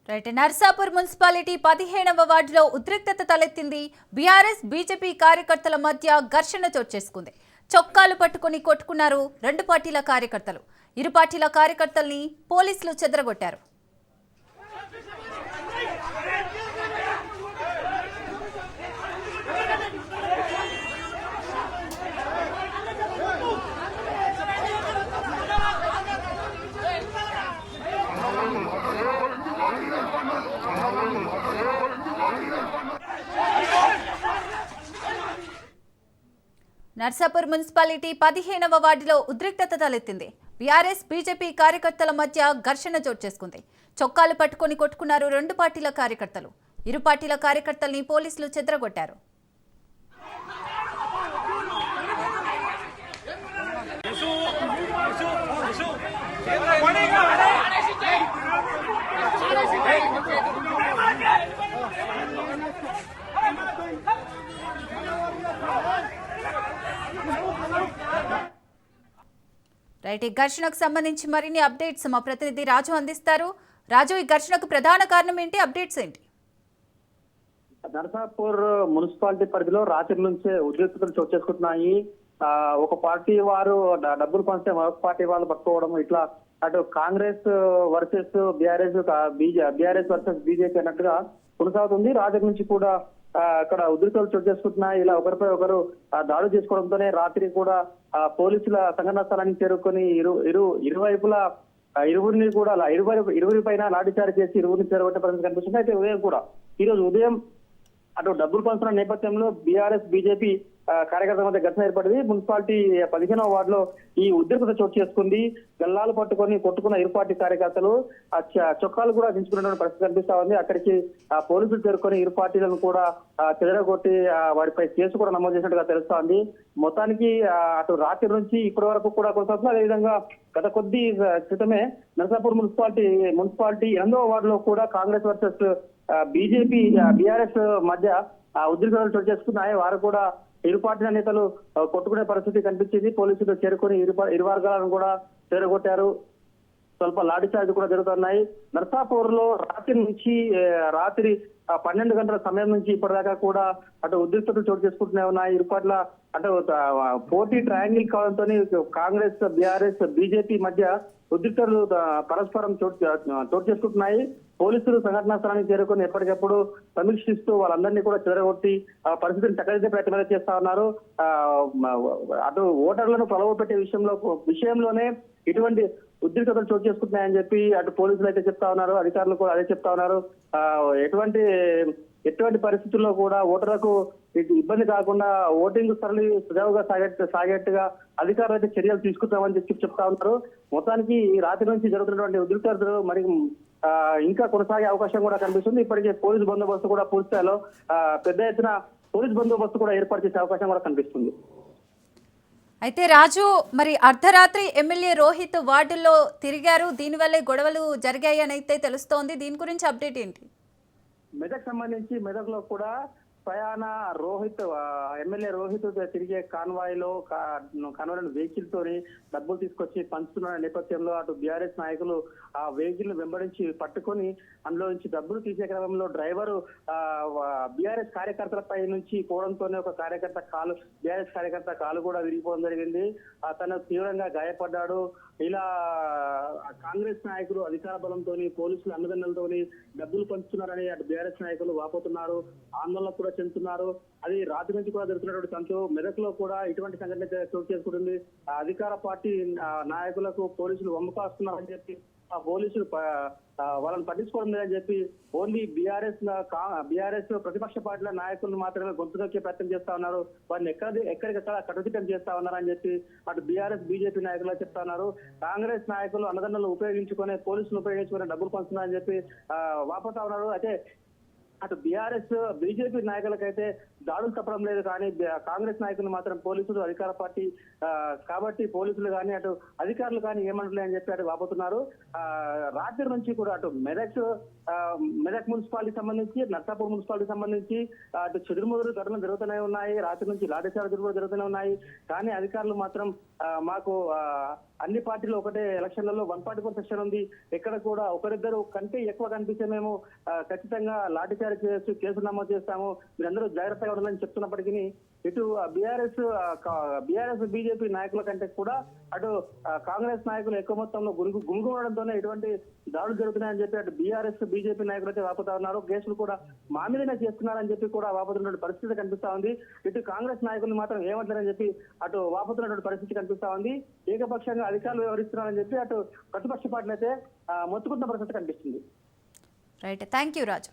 Right Narsapur municipality 15వ వార్డులో ఉద్రిక్తత తలెత్తింది. బీఆర్ఎస్ బీజేపీ కార్యకర్తల మధ్య ఘర్షణ చోటు చేసుకుంది. చొక్కాలు పట్టుకుని కొట్టుకున్నారు రెండు పార్టీల కార్యకర్తలు. ఇరు పార్టీల కార్యకర్తల్ని పోలీసులు చెదరగొట్టారు. నర్సాపూర్ మున్సిపాలిటీ 15వ వార్డులో ఉద్రిక్తత తలెత్తింది. బీఆర్ఎస్ బీజేపీ కార్యకర్తల మధ్య ఘర్షణ చోటు చేసుకుంది. చొక్కాలు పట్టుకుని కొట్టుకున్నారు రెండు పార్టీల కార్యకర్తలు. ఇరు పార్టీల కార్యకర్తల్ని పోలీసులు చెదరగొట్టారు. రైట్, ఈ ఘర్షణకు సంబంధించి మరిన్ని అప్డేట్స్ మా ప్రతినిధి రాజు అందిస్తారు. రాజు, ఈ ఘర్షణకు ప్రధాన కారణం ఏంటి? అప్డేట్స్ ఏంటి? నర్సాపూర్ మున్సిపాలిటీ పరిధిలో రాత్రి నుంచే ఉద్రిక్తతలు చోటు చేసుకుంటున్నాయి. ఒక పార్టీ వారు డబ్బులు పంచితే మరొక పార్టీ వాళ్ళు పట్టుకోవడం, ఇట్లా అటు Congress versus BRS versus BJP అన్నట్టుగా కొనసాగుతుంది. రాత్రి నుంచి కూడా అక్కడ ఉద్రిక్తతలు చోటు చేసుకుంటున్నాయి. ఇలా ఒకరిపై ఒకరు దాడులు చేసుకోవడంతోనే రాత్రి కూడా పోలీసుల సంఘటనా స్థలానికి చేరుకొని ఇరువైపులా ఇరువురిని కూడా ఇరువురి పైన లాఠీచార్జ్ చేసి ఇరువురిని చేరగొట్టే పరిస్థితి కనిపిస్తుంది. అయితే ఈ రోజు ఉదయం అటు డబ్బులు పంచుతున్న నేపథ్యంలో బీఆర్ఎస్ బీజేపీ కార్యకర్తల మధ్య ఘర్షణ ఏర్పడింది. మున్సిపాలిటీ 15వ వార్డులో ఈ ఉద్రిక్తత చోటు చేసుకుంది. గల్లాలు పట్టుకొని కొట్టుకున్న ఇరు పార్టీ కార్యకర్తలు చొక్కాలు కూడా దించుకున్నటువంటి పరిస్థితి కనిపిస్తా ఉంది. అక్కడికి పోలీసులు చేరుకొని ఇరు పార్టీలను కూడా చెదరగొట్టి వారిపై కేసు కూడా నమోదు చేసినట్టుగా తెలుస్తోంది. మొత్తానికి అటు రాత్రి నుంచి ఇప్పటి వరకు కూడా కొనసాగుతుంది. అదేవిధంగా గత కొద్ది క్రితమే నర్సాపూర్ మున్సిపాలిటీ 8వ వార్డులో కూడా కాంగ్రెస్ వర్సెస్ బీజేపీ బీఆర్ఎస్ మధ్య ఉద్రిక్తతలు చోటు చేసుకున్నాయి. వారు కూడా ఇరు పార్టీల నేతలు కొట్టుకునే పరిస్థితి కనిపించింది. పోలీసులు చేరుకొని ఇరు వర్గాలను కూడా చేరగొట్టారు. స్వల్ప లాఠీచార్జ్ కూడా జరుగుతున్నాయి. నర్సాపూర్ లో రాత్రి 12 గంటల సమయం నుంచి ఇప్పటిదాకా కూడా అటు ఉద్రిక్తతలు చోటు చేసుకుంటూనే ఉన్నాయి. ఇరు పార్టీల అటు పోటీ ట్రయాంగిల్ కావడంతో కాంగ్రెస్ బీఆర్ఎస్ బీజేపీ మధ్య ఉద్రిక్తతలు పరస్పరం చోటు చేసుకుంటున్నాయి. పోలీసులు సంఘటనా స్థలానికి చేరుకొని ఎప్పటికప్పుడు సమీక్షిస్తూ వాళ్ళందరినీ కూడా చెదరగొట్టి పరిస్థితిని చక్కదిద్దే ప్రయత్నం చేస్తా ఉన్నారు. అటు ఓటర్లను ప్రలోభపెట్టే విషయంలోనే ఇటువంటి ఉద్రిక్తతలు చోటు చేసుకుంటున్నాయని చెప్పి అటు పోలీసులు అయితే చెప్తా ఉన్నారు. అధికారులు కూడా అదే చెప్తా ఉన్నారు. ఎటువంటి పరిస్థితుల్లో కూడా ఓటర్లకు ఇబ్బంది కాకుండా ఓటింగ్ సరళి సజావుగా సాగేట్టుగా అధికారులు అయితే చర్యలు తీసుకుంటామని చెప్తా ఉన్నారు. మొత్తానికి రాత్రి నుంచి జరుగుతున్నటువంటి ఉద్రిక్తతలు మరి ఇంకా కొనసాగే అవకాశం కూడా కనిపిస్తుంది. ఇప్పటికే పోలీసు బందోబస్తు కూడా పూర్తి స్థాయిలో పెద్ద ఎత్తున పోలీసు బందోబస్తు కూడా ఏర్పాటు చేసే అవకాశం కూడా కనిపిస్తుంది. అయితే రాజు, మరి అర్ధరాత్రి ఎమ్మెల్యే రోహిత్ వార్డుల్లో తిరిగారు. దీనివల్లే గొడవలు జరిగాయని అయితే తెలుస్తోంది. దీని గురించి అప్డేట్ ఏంటి? మెదక్లో కూడా ప్రయాణ ఎమ్మెల్యే రోహిత్ తిరిగే కాన్వాయ్లో వెహికల్ తోని డబ్బులు తీసుకొచ్చి పంచుతున్న నేపథ్యంలో అటు బీఆర్ఎస్ నాయకులు ఆ వెహికల్ వెంబడించి పట్టుకొని అందులో నుంచి డబ్బులు తీసే క్రమంలో డ్రైవరు బీఆర్ఎస్ కార్యకర్తలపై నుంచి పోవడంతోనే ఒక బీఆర్ఎస్ కార్యకర్త కాలు కూడా విరిగిపోవడం జరిగింది. అతను తీవ్రంగా గాయపడ్డాడు. ఇలా కాంగ్రెస్ నాయకులు అధికార బలంతో పోలీసులు అండదండలతో డబ్బులు పంచుతున్నారని అటు బీఆర్ఎస్ నాయకులు వాపోతున్నారు, ఆందోళన కూడా చెందుతున్నారు. అది రాత్రి నుంచి కూడా జరుగుతున్నటువంటి తంతు. మెదక్ లో కూడా ఇటువంటి సంఘటన చోటు చేసుకుంటుంది. అధికార పార్టీ నాయకులకు పోలీసులు వమ్మకాస్తున్నారని చెప్పి పోలీసులు వాళ్ళని పట్టించుకోవడం లేదని చెప్పి ఓన్లీ బీఆర్ఎస్ ప్రతిపక్ష పార్టీల నాయకులను మాత్రమే గొంతు నొక్కే ప్రయత్నం చేస్తా ఉన్నారు. వారిని ఎక్కడికక్కడ కట్టుదిట్టం చేస్తా ఉన్నారని చెప్పి అటు బీఆర్ఎస్ బీజేపీ నాయకులు చెప్తా ఉన్నారు. కాంగ్రెస్ నాయకులు అన్నదండలు ఉపయోగించుకునే పోలీసులు ఉపయోగించుకునే డబ్బులు పంచుతున్నారని చెప్పి వాపోతా ఉన్నారు. అయితే అటు బీఆర్ఎస్ బీజేపీ నాయకులకైతే దాడులు తప్పడం లేదు. కానీ కాంగ్రెస్ నాయకులు మాత్రం పోలీసులు అధికార పార్టీ కాబట్టి పోలీసులు కానీ అటు అధికారులు కానీ ఏమంటలే అని చెప్పి అటు వాపోతున్నారు. రాత్రి నుంచి కూడా అటు మెదక్ మున్సిపాలిటీ సంబంధించి, నర్సాపూర్ మున్సిపాలిటీ సంబంధించి అటు చెదురుముదురు ఘటనలు జరుగుతూనే ఉన్నాయి. రాత్రి నుంచి లాఠీచార్జీలు కూడా జరుగుతూనే ఉన్నాయి. కానీ అధికారులు మాత్రం మాకు అన్ని పార్టీలు ఒకటే, ఎలక్షన్లలో 144 సెక్షన్ ఉంది, ఎక్కడ కూడా ఒకరిద్దరు కంటే ఎక్కువ కనిపిస్తే మేము ఖచ్చితంగా లాఠీచార్జ్ చేయొచ్చు, కేసు నమోదు చేస్తాము, మీరందరూ జాగ్రత్తగా ఉండాలని చెప్తున్నప్పటికీ ఇటు బీఆర్ఎస్ బీజేపీ నాయకుల కంటే కూడా అటు కాంగ్రెస్ నాయకులు ఎక్కువ మొత్తంలో గుమిగూడడంతోనే ఇటువంటి దాడులు జరుగుతున్నాయని చెప్పి అటు బీఆర్ఎస్ బీజేపీ నాయకులు అయితే వాపోతా ఉన్నారు. కేసులు కూడా మా మీదనే చేస్తున్నారని చెప్పి కూడా వాపోతున్నటువంటి పరిస్థితి కనిపిస్తా ఉంది. ఇటు కాంగ్రెస్ నాయకులు మాత్రం ఏమంటారని చెప్పి అటు వాపోతున్నటువంటి పరిస్థితి కనిపిస్తా ఉంది. ఏకపక్షంగా అధికారులు వ్యవహరిస్తున్నారని చెప్పి అటు ప్రతిపక్ష పార్టీలు అయితే మొత్తుకుంటున్న పరిస్థితి కనిపిస్తుంది. Right, thank you Raju.